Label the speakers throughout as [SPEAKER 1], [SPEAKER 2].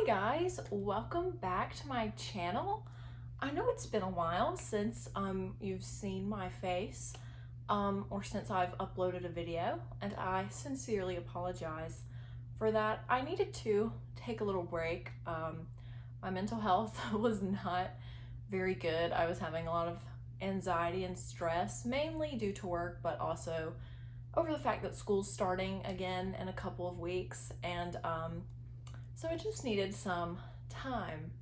[SPEAKER 1] Hi guys, welcome back to my channel. I know it's been a while since you've seen my face or since I've uploaded a video, and I sincerely apologize for that. I needed to take a little break. My mental health was not very good. I was having a lot of anxiety and stress, mainly due to work, but also over the fact that school's starting again in a couple of weeks, and so I just needed some time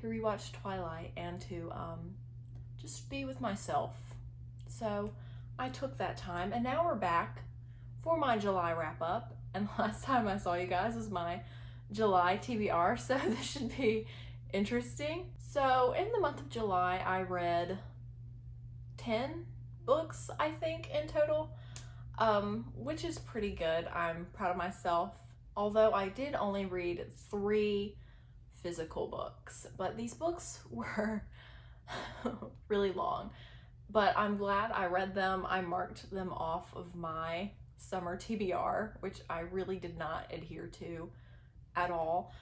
[SPEAKER 1] to rewatch Twilight and to just be with myself. So I took that time, and now we're back for my July wrap up. And last time I saw you guys was my July TBR, so this should be interesting. So in the month of July, I read 10 books, I think, in total, which is pretty good. I'm proud of myself. Although I did only read 3 physical books, but these books were really long. But I'm glad I read them. I marked them off of my summer TBR, which I really did not adhere to at all.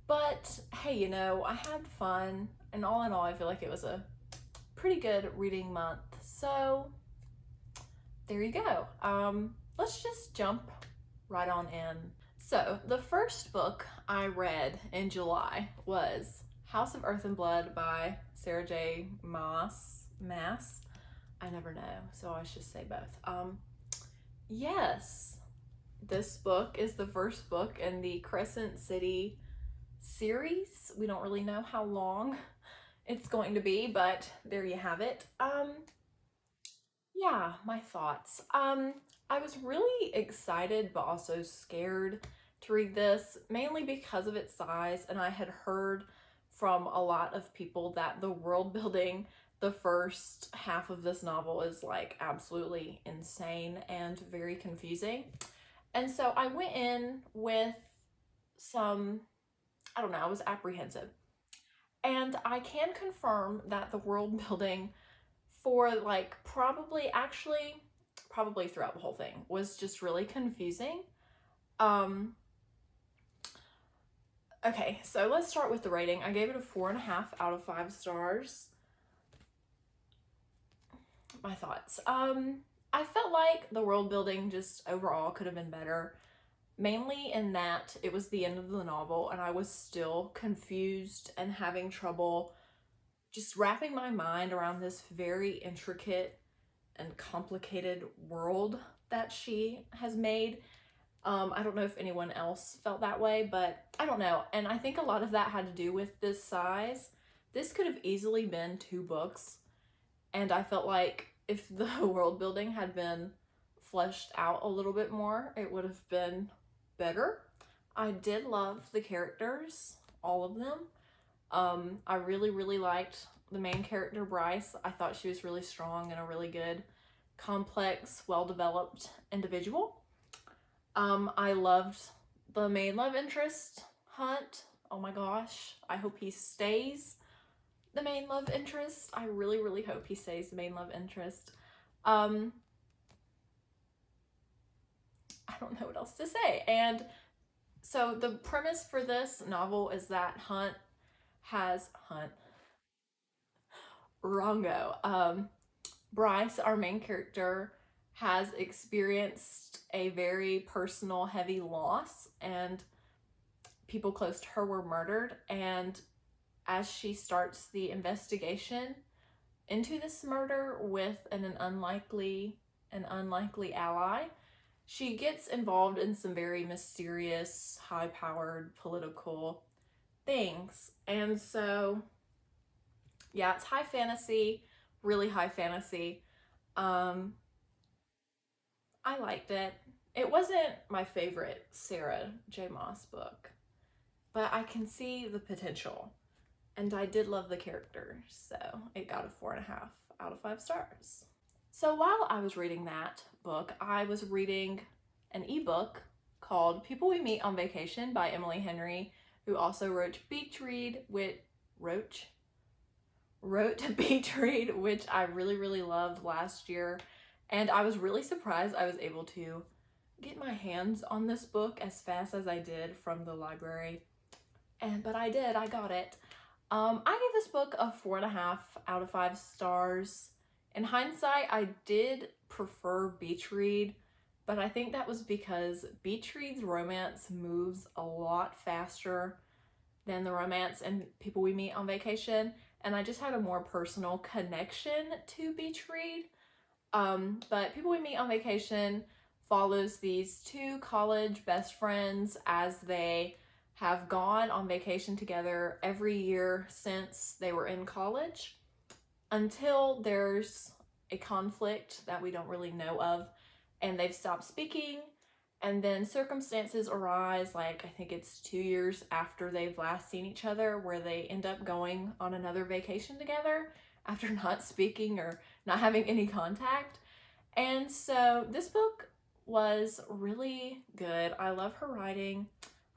[SPEAKER 1] But hey, you know, I had fun, and all in all, I feel like it was a pretty good reading month. So there you go. Let's just jump right on in. So the first book I read in July was House of Earth and Blood by Sarah J. Maas. I never know, so I should say both. Yes, this book is the first book in the Crescent City series. We don't really know how long it's going to be, but there you have it. Yeah, my thoughts. I was really excited but also scared to read this, mainly because of its size, and I had heard from a lot of people that the world building the first half of this novel is like absolutely insane and very confusing. And so I went in with some, I don't know, I was apprehensive. And I can confirm that the world building for like probably throughout the whole thing was just really confusing. Okay, so let's start with the rating. I gave it a 4.5 out of 5 stars. My thoughts. I felt like the world building just overall could have been better, mainly in that it was the end of the novel and I was still confused and having trouble just wrapping my mind around this very intricate and complicated world that she has made. I don't know if anyone else felt that way, but I don't know. And I think a lot of that had to do with this size. This could have easily been 2 books. And I felt like if the world building had been fleshed out a little bit more, it would have been better. I did love the characters, all of them. I really, really liked the main character, Bryce. I thought she was really strong and a really good, complex, well-developed individual. I loved the main love interest, Hunt. Oh my gosh, I hope he stays the main love interest. I really, really hope he stays the main love interest. I don't know what else to say. And so the premise for this novel is that Rongo, Bryce, our main character, has experienced a very personal, heavy loss, and people close to her were murdered. And as she starts the investigation into this murder with an unlikely ally, she gets involved in some very mysterious, high-powered political things. And so, yeah, it's high fantasy, really high fantasy. I liked it. It wasn't my favorite Sarah J. Maas book, but I can see the potential. And I did love the characters, so it got a 4.5 out of 5 stars. So while I was reading that book, I was reading an ebook called People We Meet on Vacation by Emily Henry, who also wrote Beach Read, which I really, really loved last year. And I was really surprised I was able to get my hands on this book as fast as I did from the library. but I did. I got it. I gave this book a 4.5 out of 5 stars. In hindsight, I did prefer Beach Read, but I think that was because Beach Read's romance moves a lot faster than the romance and People We Meet on Vacation, and I just had a more personal connection to Beach Read. But People We Meet on Vacation follows these two college best friends as they have gone on vacation together every year since they were in college, until there's a conflict that we don't really know of and they've stopped speaking, and then circumstances arise, like I think it's 2 years after they've last seen each other, where they end up going on another vacation together after not speaking or not having any contact. And so this book was really good. I love her writing.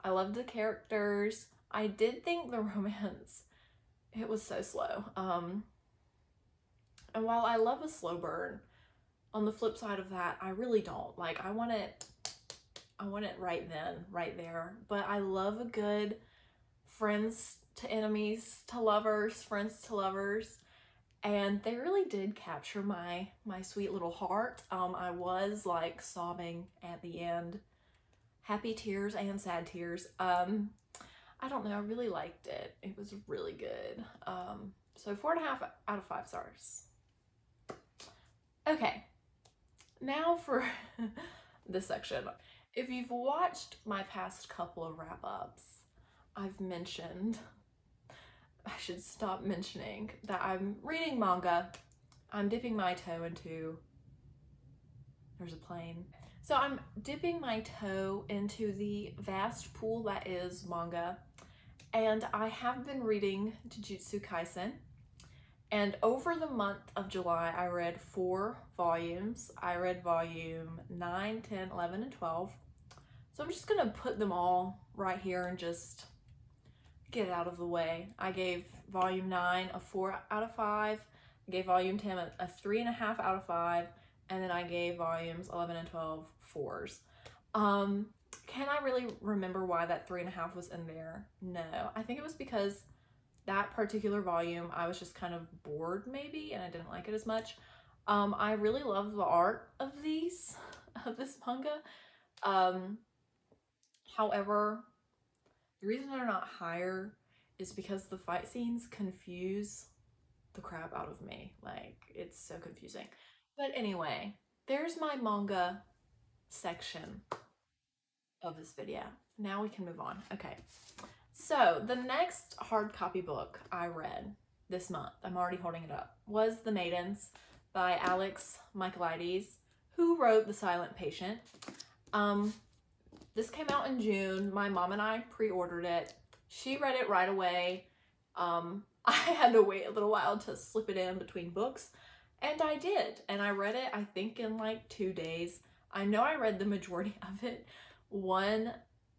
[SPEAKER 1] I loved the characters. I did think the romance, it was so slow. And while I love a slow burn, on the flip side of that, I really don't. Like, I want it right then, right there. But I love a good friends to enemies to lovers, friends to lovers. And they really did capture my sweet little heart. I was like sobbing at the end. Happy tears and sad tears. I don't know, I really liked it. It was really good. So 4.5 out of 5 stars. Okay, now for this section. If you've watched my past couple of wrap-ups, I've mentioned, I should stop mentioning, that I'm reading manga. I'm dipping my toe into, there's a plane. So I'm dipping my toe into the vast pool that is manga, and I have been reading Jujutsu Kaisen. And over the month of July, I read 4 volumes. I read volume 9, 10, 11, and 12. So I'm just gonna put them all right here and just get it out of the way. I gave volume 9 a 4 out of 5. I gave volume 10 a 3.5 out of 5. And then I gave volumes 11 and 12 4s. Can I really remember why that 3.5 was in there? No, I think it was because that particular volume, I was just kind of bored maybe, and I didn't like it as much. I really love the art of this manga. However, the reason they're not higher is because the fight scenes confuse the crap out of me. Like, it's so confusing. But anyway, there's my manga section of this video. Now we can move on. Okay. So the next hard copy book I read this month, I'm already holding it up, was The Maidens by Alex Michaelides, who wrote The Silent Patient. This came out in June. My mom and I pre-ordered it. She read it right away. I had to wait a little while to slip it in between books, and I did. And I read it, I think, in like 2 days. I know I read the majority of it.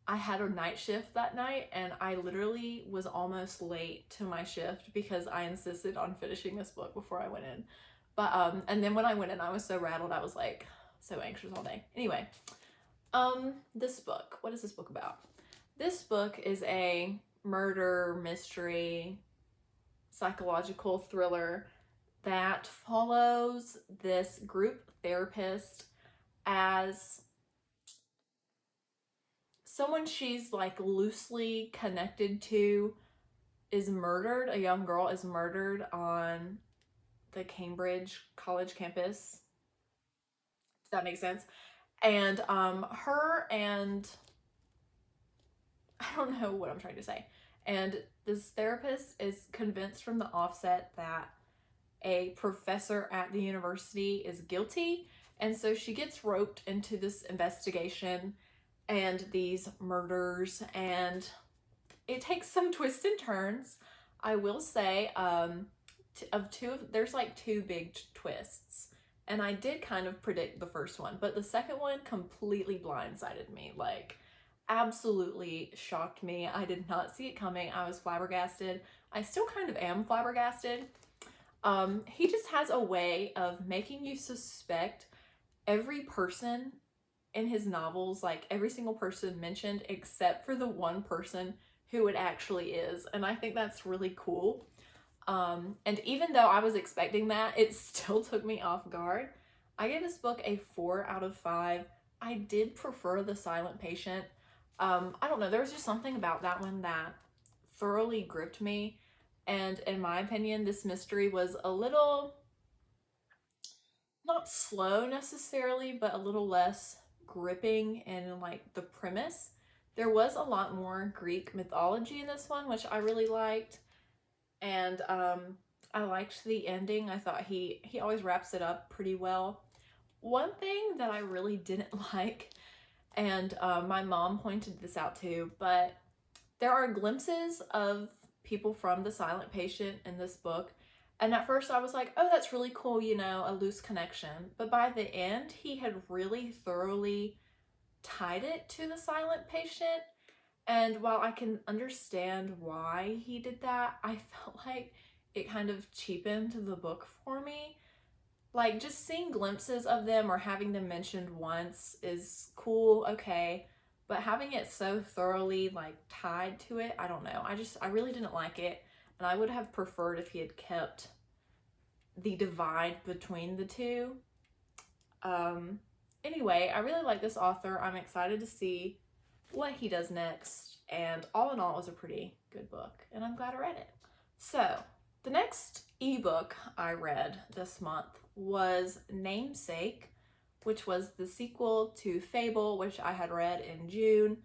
[SPEAKER 1] I had a night shift that night, and I literally was almost late to my shift because I insisted on finishing this book before I went in. But and then when I went in, I was so rattled. I was like so anxious all day. Anyway, this book, what is this book about? This book is a murder mystery psychological thriller that follows this group therapist as someone she's like loosely connected to is murdered. A young girl is murdered on the Cambridge college campus. Does that make sense? And her and I don't know what I'm trying to say. And this therapist is convinced from the offset that a professor at the university is guilty. And so she gets roped into this investigation and these murders, and it takes some twists and turns. I will say, there's like 2 big twists, and I did kind of predict the first one, but the second one completely blindsided me, like absolutely shocked me. I did not see it coming. I was flabbergasted. I still kind of am flabbergasted. He just has a way of making you suspect every person in his novels, like every single person mentioned except for the one person who it actually is. And I think that's really cool. And even though I was expecting that, it still took me off guard. I gave this book a 4 out of 5. I did prefer The Silent Patient. I don't know, there was just something about that one that thoroughly gripped me. And in my opinion, this mystery was a little, not slow necessarily, but a little less gripping in like the premise. There was a lot more Greek mythology in this one, which I really liked. And I liked the ending. I thought he always wraps it up pretty well. One thing that I really didn't like, and my mom pointed this out too, but there are glimpses of people from The Silent Patient in this book. And at first I was like, oh, that's really cool, you know, a loose connection. But by the end, he had really thoroughly tied it to The Silent Patient. And while I can understand why he did that, I felt like it kind of cheapened the book for me. Like, just seeing glimpses of them or having them mentioned once is cool, okay, but having it so thoroughly, like, tied to it, I don't know. I really didn't like it, and I would have preferred if he had kept the divide between the two. Anyway, I really like this author. I'm excited to see what he does next, and all in all, it was a pretty good book, and I'm glad I read it. So, the next ebook I read this month was Namesake, which was the sequel to Fable, which I had read in June.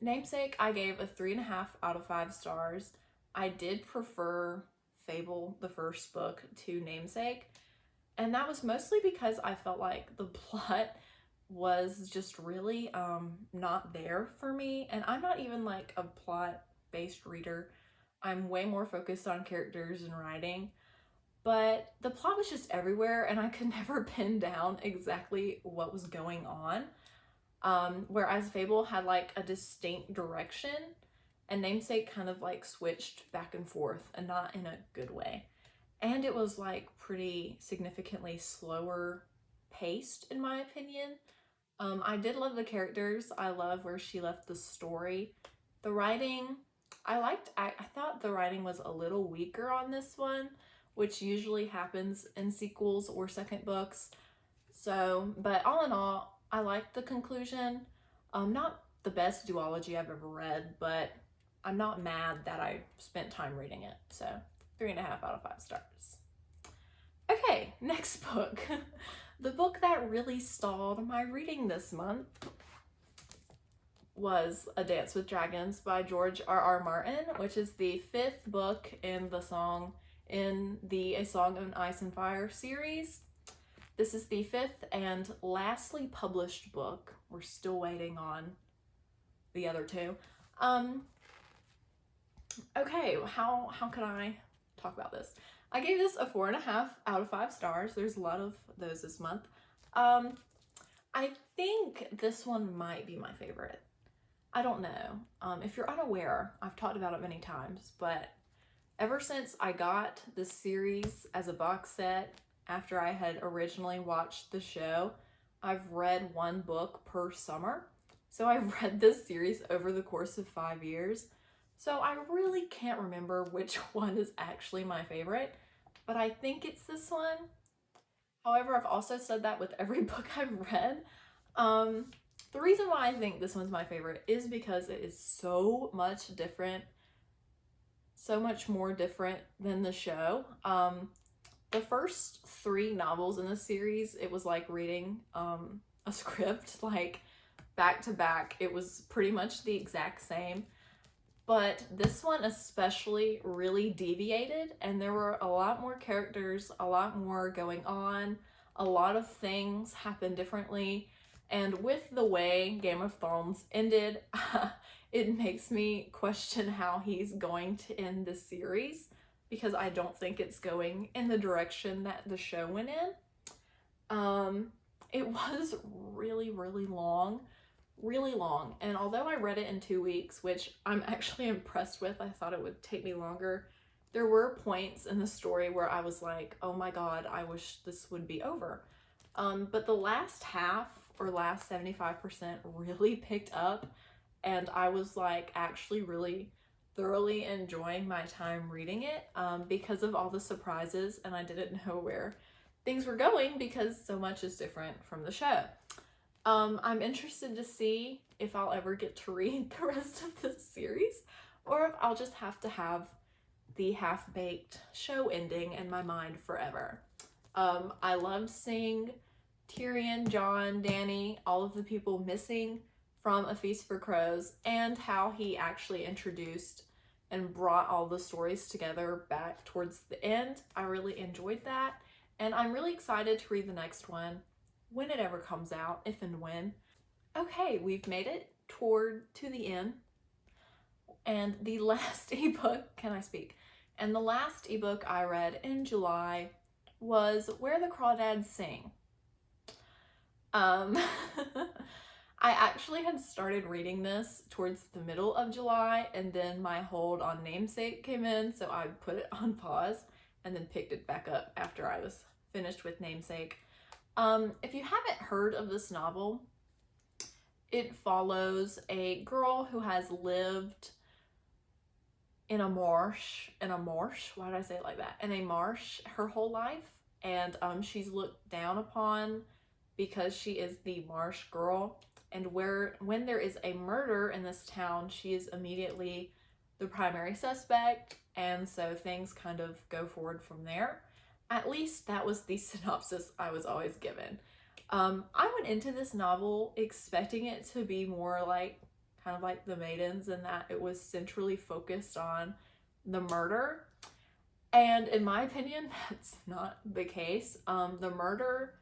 [SPEAKER 1] Namesake, I gave a 3.5 out of 5 stars. I did prefer Fable, the first book, to Namesake, and that was mostly because I felt like the plot was just really not there for me, and I'm not even like a plot-based reader. I'm way more focused on characters and writing, but the plot was just everywhere and I could never pin down exactly what was going on. Whereas Fable had like a distinct direction, and Namesake kind of like switched back and forth, and not in a good way. And it was like pretty significantly slower paced in my opinion. I did love the characters. I love where she left the story. The writing, I thought the writing was a little weaker on this one, which usually happens in sequels or second books. So, but all in all, I liked the conclusion. Not the best duology I've ever read, but I'm not mad that I spent time reading it. So, 3.5 out of 5 stars. Okay, next book. The book that really stalled my reading this month was A Dance with Dragons by George R.R. Martin, which is the 5th book in A Song of Ice and Fire series. This is the 5th and lastly published book. We're still waiting on the other 2. Okay, how can I talk about this? I gave this a 4.5 out of 5 stars. There's a lot of those this month. I think this one might be my favorite. I don't know. If you're unaware, I've talked about it many times, but ever since I got this series as a box set after I had originally watched the show, I've read one book per summer. So I've read this series over the course of 5 years. So I really can't remember which one is actually my favorite, but I think it's this one. However, I've also said that with every book I've read. The reason why I think this one's my favorite is because it is so much different, so much more different than the show. The first 3 novels in the series, it was like reading a script, like back to back. It was pretty much the exact same. But this one especially really deviated, and there were a lot more characters, a lot more going on, a lot of things happened differently. And with the way Game of Thrones ended, it makes me question how he's going to end the series, because I don't think it's going in the direction that the show went in. It was really, really long. And although I read it in 2 weeks, which I'm actually impressed with, I thought it would take me longer, there were points in the story where I was like, oh my god, I wish this would be over. But the last half, or last 75%, really picked up, and I was like actually really thoroughly enjoying my time reading it because of all the surprises, and I didn't know where things were going because so much is different from the show. I'm interested to see if I'll ever get to read the rest of this series, or if I'll just have to have the half-baked show ending in my mind forever. I loved seeing Tyrion, Jon, Dany, all of the people missing from A Feast for Crows, and how he actually introduced and brought all the stories together back towards the end. I really enjoyed that, and I'm really excited to read the next one when it ever comes out, if and when. Okay, we've made it to the end, and the last ebook, can I speak? And the last ebook I read in July was Where the Crawdads Sing. I actually had started reading this towards the middle of July, and then my hold on Namesake came in, so I put it on pause and then picked it back up after I was finished with Namesake. If you haven't heard of this novel, it follows a girl who has lived in a marsh, why did I say it like that? In a marsh her whole life, and she's looked down upon because she is the marsh girl, and when there is a murder in this town, she is immediately the primary suspect, and so things kind of go forward from there. At least that was the synopsis I was always given. I went into this novel expecting it to be more like, kind of like The Maidens, in that it was centrally focused on the murder. And in my opinion, that's not the case. The murder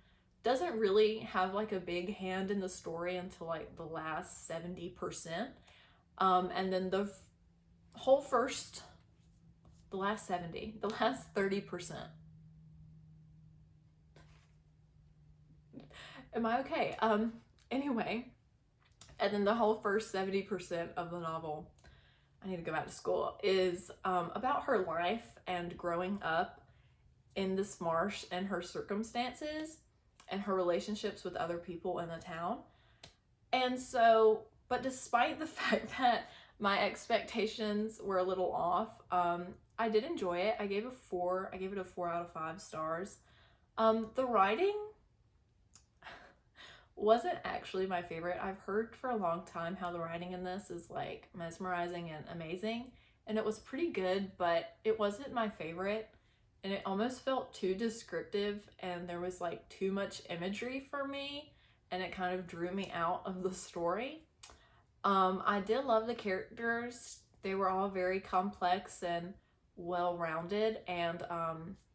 [SPEAKER 1] doesn't really have like a big hand in the story until like the last 70%. And then the last 30%. Am I okay? Anyway, and then the whole first 70% of the novel, I need to go back to school, is about her life and growing up in this marsh and her circumstances and her relationships with other people in the town. And so, but despite the fact that my expectations were a little off, I did enjoy it. I gave it a 4 out of 5 stars. The writing wasn't actually my favorite. I've heard for a long time how the writing in this is like mesmerizing and amazing, and it was pretty good, but it wasn't my favorite, and it almost felt too descriptive, and there was like too much imagery for me, and it kind of drew me out of the story. I did love the characters. They were all very complex and well-rounded, and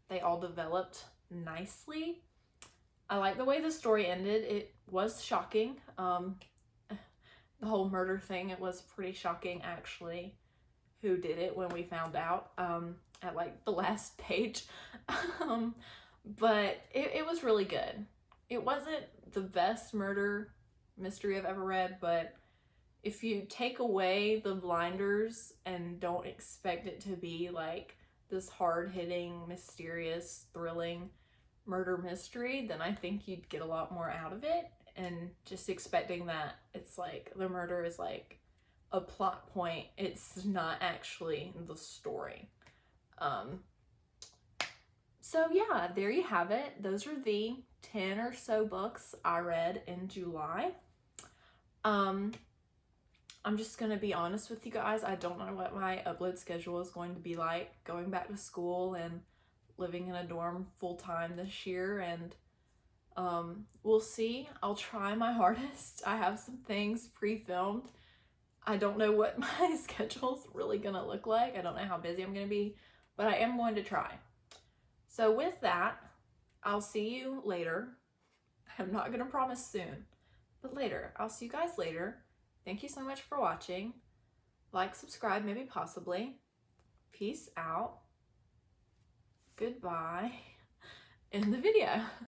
[SPEAKER 1] they all developed nicely. I like the way the story ended. It was shocking. The whole murder thing, it was pretty shocking actually who did it when we found out at like the last page. But it was really good. It wasn't the best murder mystery I've ever read, but if you take away the blinders and don't expect it to be like this hard-hitting, mysterious, thrilling murder mystery, then I think you'd get a lot more out of it, and just expecting that it's like the murder is like a plot point, it's not actually the story. So yeah, there you have it. Those are the 10 or so books I read in July. I'm just gonna be honest with you guys, I don't know what my upload schedule is going to be like going back to school and living in a dorm full-time this year, and we'll see. I'll try my hardest. I have some things pre-filmed. I don't know what my schedule's really gonna look like. I don't know how busy I'm gonna be, but I am going to try. So with that, I'll see you later. I'm not gonna promise soon, but later. I'll see you guys later. Thank you so much for watching. Like, subscribe, maybe possibly. Peace out. Goodbye. End the video.